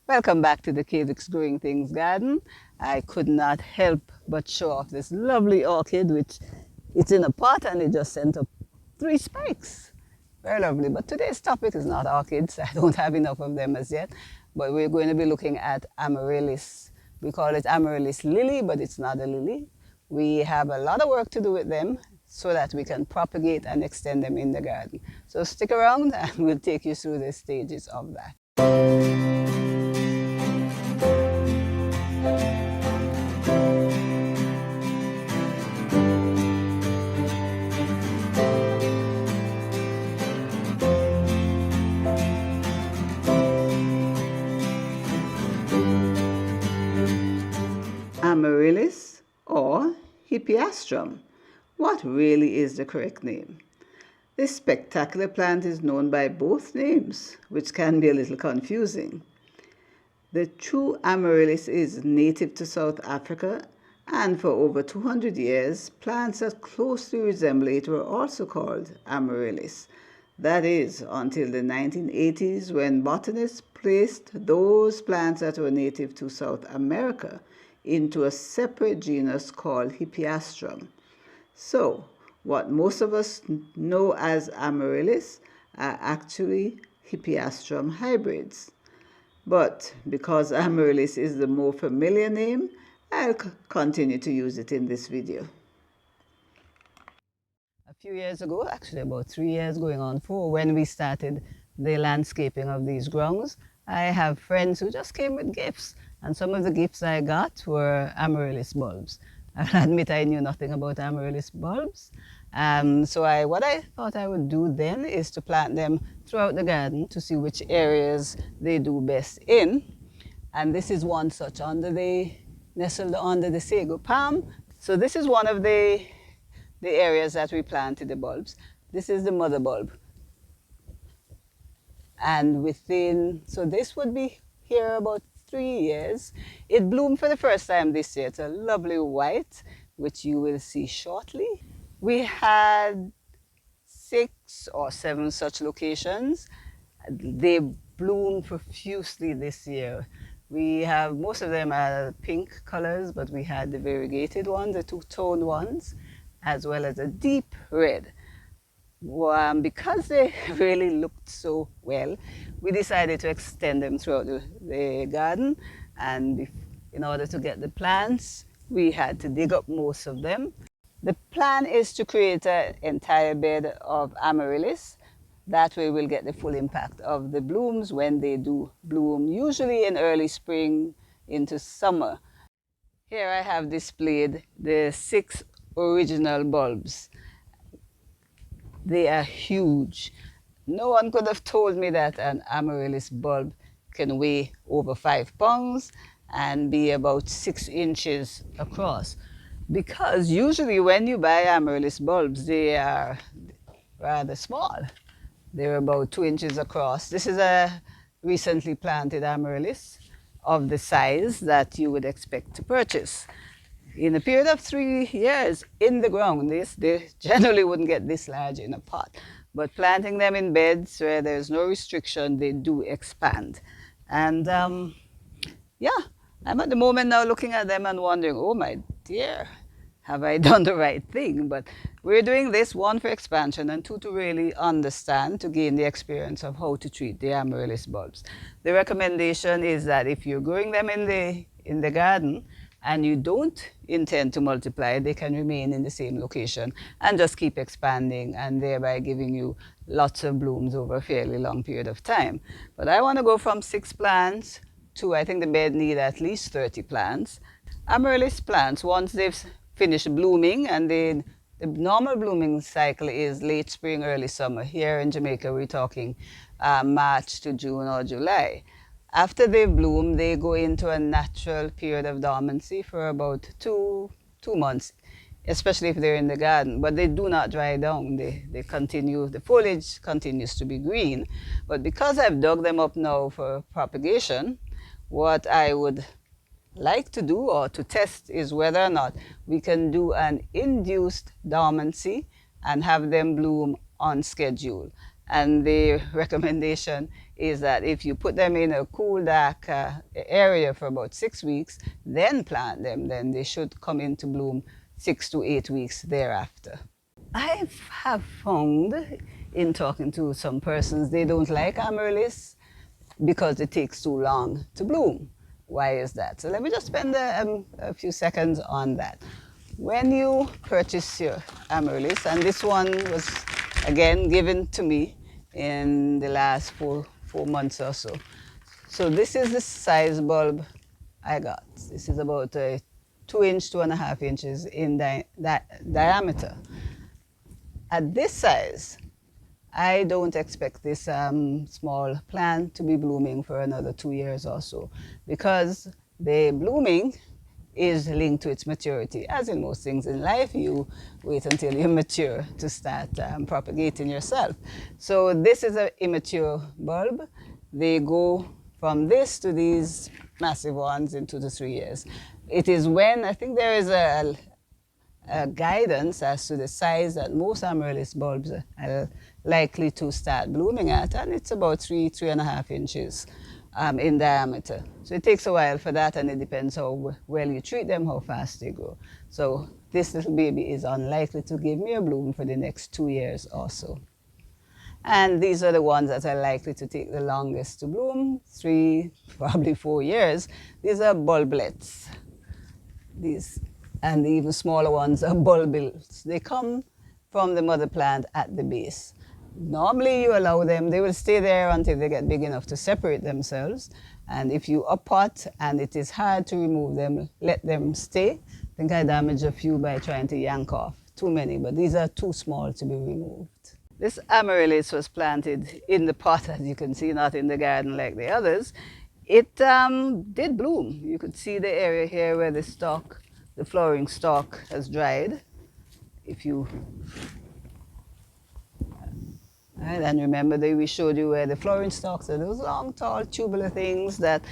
Welcome back to the Kavix Growing Things garden. I could not help but show off this lovely orchid, which it's in a pot and it just sent up 3 spikes. Very lovely. But today's topic is not orchids. I don't have enough of them as yet. But we're going to be looking at Amaryllis. We call it Amaryllis lily, but it's not a lily. We have a lot of work to do with them so that we can propagate and extend them in the garden. So stick around and we'll take you through the stages of that. Amaryllis or Hippeastrum. What really is the correct name? This spectacular plant is known by both names, which can be a little confusing. The true Amaryllis is native to South Africa, and for over 200 years, plants that closely resemble it were also called Amaryllis. That is, until the 1980s when botanists placed those plants that were native to South America into a separate genus called Hippeastrum. So, what most of us know as Amaryllis are actually Hippeastrum hybrids. But because Amaryllis is the more familiar name, I'll continue to use it in this video. A few years ago, actually about 3 years going on 4, when we started the landscaping of these grounds, I have friends who just came with gifts. And some of the gifts I got were Amaryllis bulbs. I'll admit I knew nothing about Amaryllis bulbs. So what I thought I would do then is to plant them throughout the garden to see which areas they do best in. And this is one such nestled under the sago palm. So this is one of the areas that we planted the bulbs. This is the mother bulb. And so this would be here about 3 years. It bloomed for the first time this year. It's a lovely white, which you will see shortly. We had 6 or 7 such locations. They bloomed profusely this year. We have, most of them are pink colors, but we had the variegated ones, the two-toned ones, as well as a deep red. Because they really looked so well, we decided to extend them throughout the garden, and in order to get the plants, we had to dig up most of them. The plan is to create an entire bed of Amaryllis. That way we'll get the full impact of the blooms when they do bloom, usually in early spring into summer. Here I have displayed the 6 original bulbs. They are huge. No one could have told me that an Amaryllis bulb can weigh over 5 pounds and be about 6 inches across. Because usually when you buy Amaryllis bulbs, they are rather small. They're about 2 inches across. This is a recently planted Amaryllis of the size that you would expect to purchase. In a period of 3 years in the ground, they generally wouldn't get this large in a pot. But planting them in beds where there's no restriction, they do expand. And yeah, I'm at the moment now looking at them and wondering, oh my dear, have I done the right thing? But we're doing this, 1, for expansion, and 2, to really understand, to gain the experience of how to treat the Amaryllis bulbs. The recommendation is that if you're growing them in the garden, and you don't intend to multiply, they can remain in the same location and just keep expanding, and thereby giving you lots of blooms over a fairly long period of time. But I want to go from 6 plants to, I think the bed need at least 30 plants. Amaryllis plants, once they've finished blooming, and the normal blooming cycle is late spring, early summer. Here in Jamaica, we're talking March to June or July. After they bloom, they go into a natural period of dormancy for about 2 months, especially if they're in the garden. But they do not dry down. They continue, the foliage continues to be green. But because I've dug them up now for propagation, what I would like to do or to test is whether or not we can do an induced dormancy and have them bloom on schedule. And the recommendation is that if you put them in a cool, dark area for about 6 weeks, then plant them, then they should come into bloom 6 to 8 weeks thereafter. I have found in talking to some persons, they don't like Amaryllis because it takes too long to bloom. Why is that? So let me just spend a few seconds on that. When you purchase your Amaryllis, and this one was again given to me in the last four months or so. So this is the size bulb I got. This is about 2 inch, 2.5 inches in diameter. At this size, I don't expect this small plant to be blooming for another 2 years or so, because the blooming is linked to its maturity. As in most things in life, you wait until you're mature to start propagating yourself. So this is an immature bulb. They go from this to these massive ones in 2 to 3 years. It is when, I think there is a guidance as to the size that most Amaryllis bulbs are likely to start blooming at, and it's about 3.5 inches in diameter. So it takes a while for that, and it depends how well you treat them, how fast they grow. So this little baby is unlikely to give me a bloom for the next 2 years or so. And these are the ones that are likely to take the longest to bloom, 3, probably 4 years. These are bulblets. These, and the even smaller ones are bulbils. They come from the mother plant at the base. Normally you allow them, they will stay there until they get big enough to separate themselves. And if you uppot and it is hard to remove them, let them stay. I think I damaged a few by trying to yank off too many, but these are too small to be removed. This Amaryllis was planted in the pot, as you can see, not in the garden like the others. It did bloom. You could see the area here where the stalk, the flowering stalk has dried. If you, right, and remember that we showed you where the flowering stalks are, those long, tall, tubular things that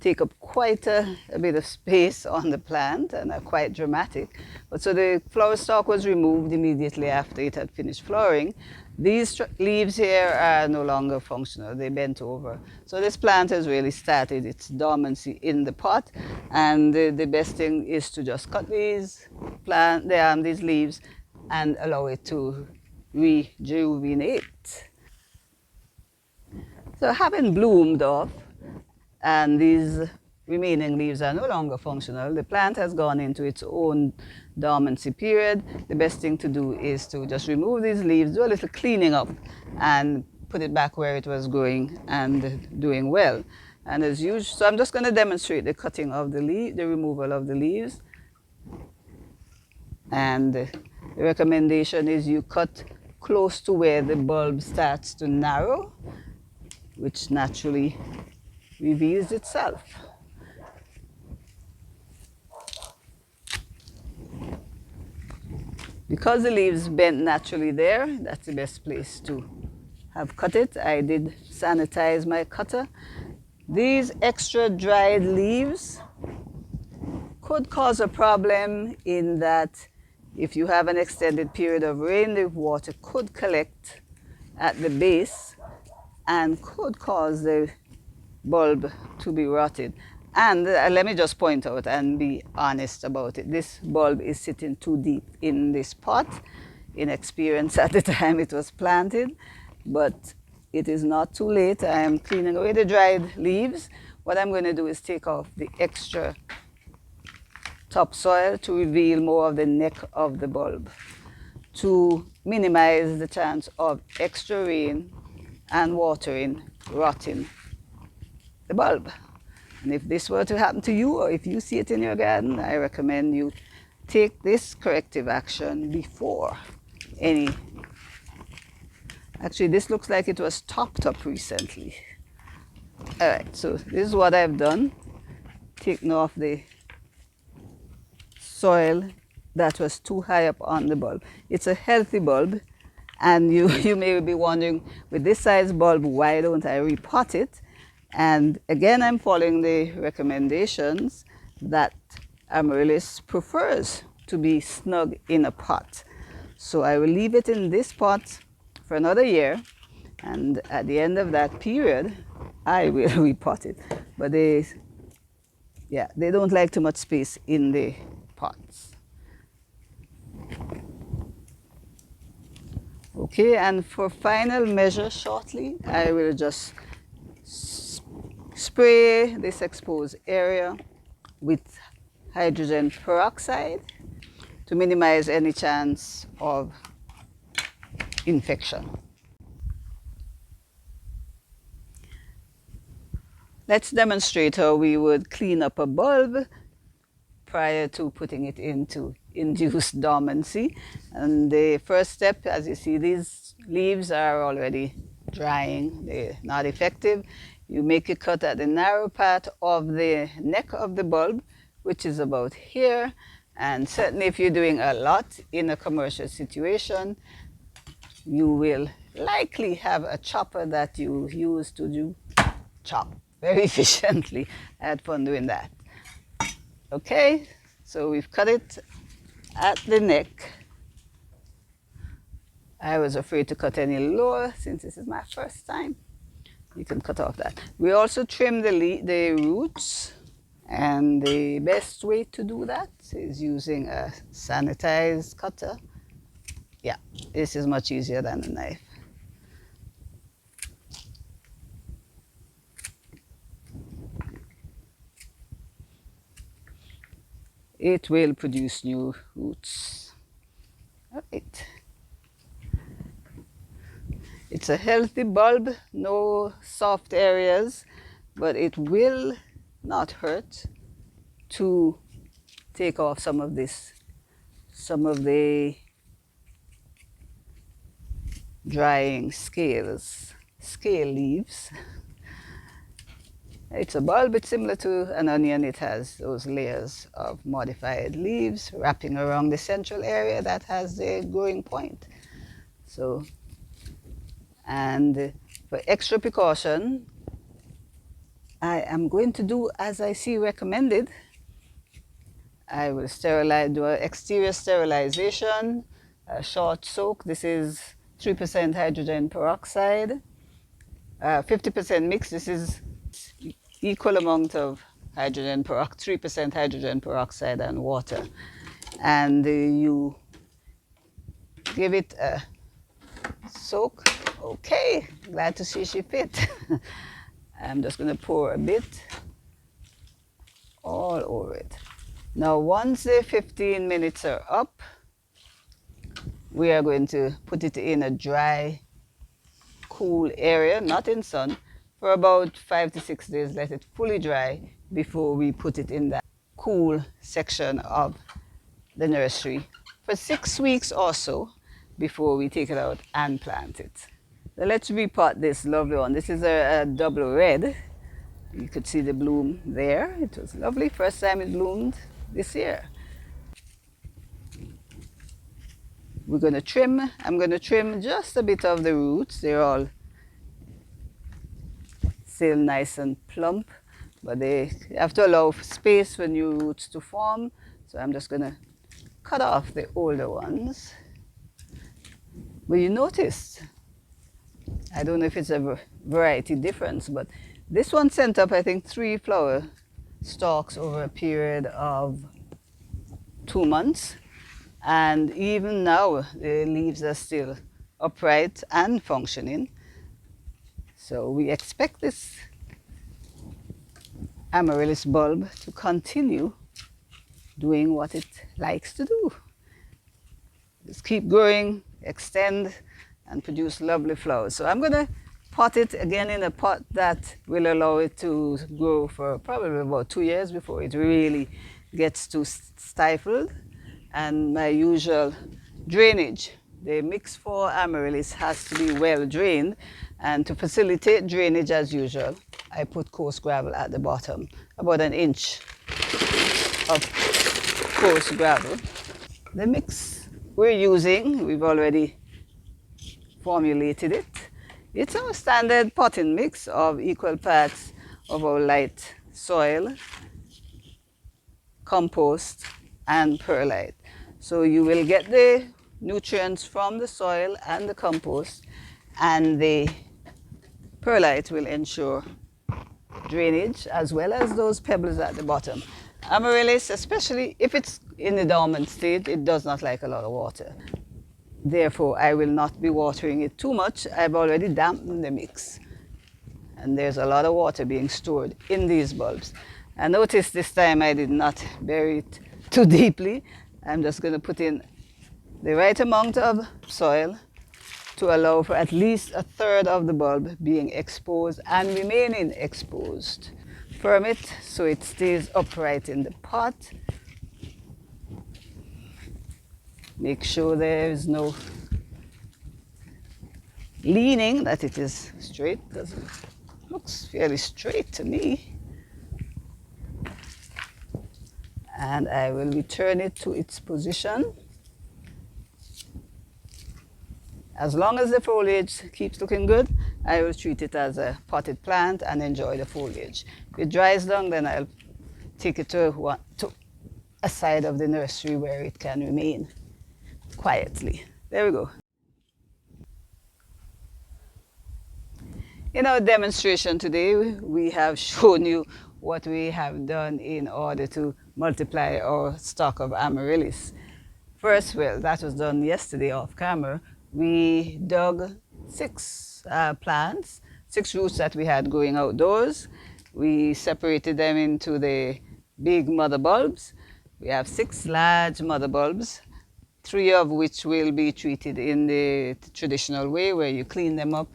take up quite a bit of space on the plant and are quite dramatic. But so the flower stalk was removed immediately after it had finished flowering. These leaves here are no longer functional, they bent over. So this plant has really started its dormancy in the pot, and the best thing is to just cut these these leaves and allow it to rejuvenate. So having bloomed off, and these remaining leaves are no longer functional, the plant has gone into its own dormancy period. The best thing to do is to just remove these leaves, do a little cleaning up, and put it back where it was growing and doing well. And as usual, so I'm just going to demonstrate the cutting of the removal of the leaves. And the recommendation is you cut close to where the bulb starts to narrow, which naturally reveals itself. Because the leaves bent naturally there, that's the best place to have cut it. I did sanitize my cutter. These extra dried leaves could cause a problem in that if you have an extended period of rain, the water could collect at the base and could cause the bulb to be rotted. And let me just point out and be honest about it. This bulb is sitting too deep in this pot, inexperienced at the time it was planted, but it is not too late. I am cleaning away the dried leaves. What I'm going to do is take off the extra topsoil to reveal more of the neck of the bulb, to minimize the chance of extra rain and watering rotting the bulb. And if this were to happen to you, or if you see it in your garden, I recommend you take this corrective action before any. Actually, this looks like it was topped up recently. All right, so this is what I've done. Taken off the soil that was too high up on the bulb. It's a healthy bulb, and you may be wondering, with this size bulb, why don't I repot it? And again, I'm following the recommendations that Amaryllis prefers to be snug in a pot. So I will leave it in this pot for another year. And at the end of that period, I will repot it. But they don't like too much space in the pots. Okay, and for final measure shortly, I will just spray this exposed area with hydrogen peroxide to minimize any chance of infection. Let's demonstrate how we would clean up a bulb prior to putting it into induced dormancy. And the first step, as you see, these leaves are already drying. They're not effective. You make a cut at the narrow part of the neck of the bulb, which is about here. And certainly if you're doing a lot in a commercial situation, you will likely have a chopper that you use to do chop very efficiently. I had fun doing that. Okay, so we've cut it at the neck. I was afraid to cut any lower since this is my first time. You can cut off that. We also trim the roots, and the best way to do that is using a sanitized cutter. Yeah, this is much easier than a knife. It will produce new roots. All right. It's a healthy bulb, no soft areas, but it will not hurt to take off some of the drying scale leaves. It's a bulb, it's similar to an onion. It has those layers of modified leaves wrapping around the central area that has the growing point. So, and for extra precaution, I am going to do as I see recommended. I will do an exterior sterilization, a short soak. This is 3% hydrogen peroxide, 50% mix. This is equal amount of 3% hydrogen peroxide and water. And you give it a soak. Okay, glad to see she fit. I'm just going to pour a bit all over it. Now, once the 15 minutes are up, we are going to put it in a dry, cool area, not in sun, for about 5 to 6 days. Let it fully dry before we put it in that cool section of the nursery for 6 weeks or so before we take it out and plant it. Now let's repot this lovely one. This is a double red. You could see the bloom there. It was lovely. First time it bloomed this year. We're going to trim. I'm going to trim just a bit of the roots. They're all still nice and plump, but they have to allow space for new roots to form. So I'm just going to cut off the older ones. But you notice, I don't know if it's a variety difference, but this one sent up, I think, 3 flower stalks over a period of 2 months. And even now, the leaves are still upright and functioning. So we expect this Amaryllis bulb to continue doing what it likes to do. Just keep growing, extend, and produce lovely flowers. So I'm going to pot it again in a pot that will allow it to grow for probably about 2 years before it really gets too stifled. And my usual drainage, the mix for Amaryllis has to be well drained, and to facilitate drainage as usual, I put coarse gravel at the bottom, about 1 inch of coarse gravel. The mix we're using, we've already formulated it. It's our standard potting mix of equal parts of our light soil, compost, and perlite. So you will get the nutrients from the soil and the compost, and the Perlite will ensure drainage as well as those pebbles at the bottom. Amaryllis, especially if it's in the dormant state, it does not like a lot of water. Therefore, I will not be watering it too much. I've already dampened the mix. And there's a lot of water being stored in these bulbs. And notice this time I did not bury it too deeply. I'm just going to put in the right amount of soil to allow for at least a third of the bulb being exposed and remaining exposed. Firm it so it stays upright in the pot. Make sure there is no leaning, that it is straight, because it looks fairly straight to me. And I will return it to its position. As long as the foliage keeps looking good, I will treat it as a potted plant and enjoy the foliage. If it dries down, then I'll take it to a side of the nursery where it can remain quietly. There we go. In our demonstration today, we have shown you what we have done in order to multiply our stock of Amaryllis. First, well, that was done yesterday off camera. We dug 6 plants, 6 roots that we had growing outdoors. We separated them into the big mother bulbs. We have 6 large mother bulbs, 3 of which will be treated in the traditional way where you clean them up,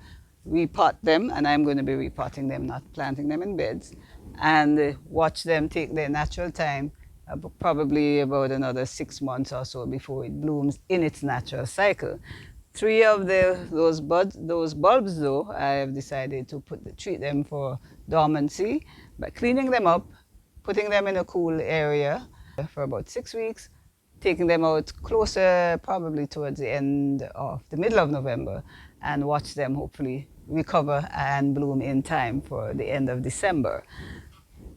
repot them, and I'm going to be repotting them, not planting them in beds, and watch them take their natural time, probably about another 6 months or so before it blooms in its natural cycle. 3 of those bulbs, though, I have decided to treat them for dormancy by cleaning them up, putting them in a cool area for about 6 weeks, taking them out closer, probably towards the end of the middle of November, and watch them hopefully recover and bloom in time for the end of December.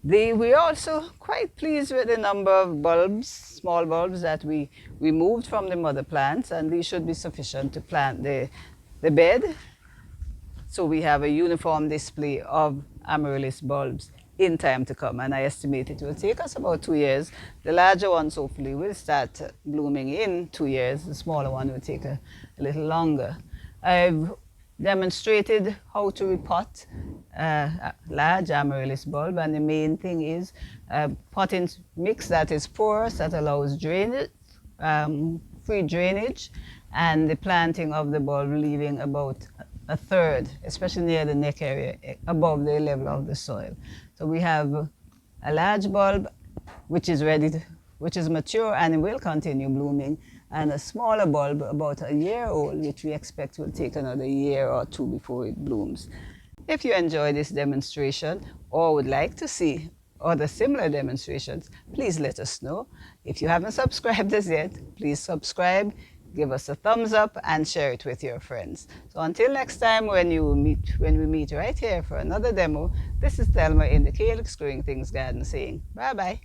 We're also quite pleased with the number of bulbs, small bulbs, that we removed from the mother plants, and these should be sufficient to plant the bed. So we have a uniform display of Amaryllis bulbs in time to come, and I estimate it will take us about 2 years. The larger ones hopefully will start blooming in 2 years. The smaller one will take a little longer. I've demonstrated how to repot a large Amaryllis bulb, and the main thing is a potting mix that is porous, that allows drainage, free drainage, and the planting of the bulb leaving about a third, especially near the neck area, above the level of the soil. So we have a large bulb which is mature and will continue blooming, and a smaller bulb about a year old, which we expect will take another year or 2 before it blooms. If you enjoy this demonstration or would like to see other similar demonstrations, please let us know. If you haven't subscribed as yet, please subscribe, give us a thumbs up, and share it with your friends. So until next time, when we meet right here for another demo, this is Thelma in the Calyx Growing Things Garden saying bye-bye.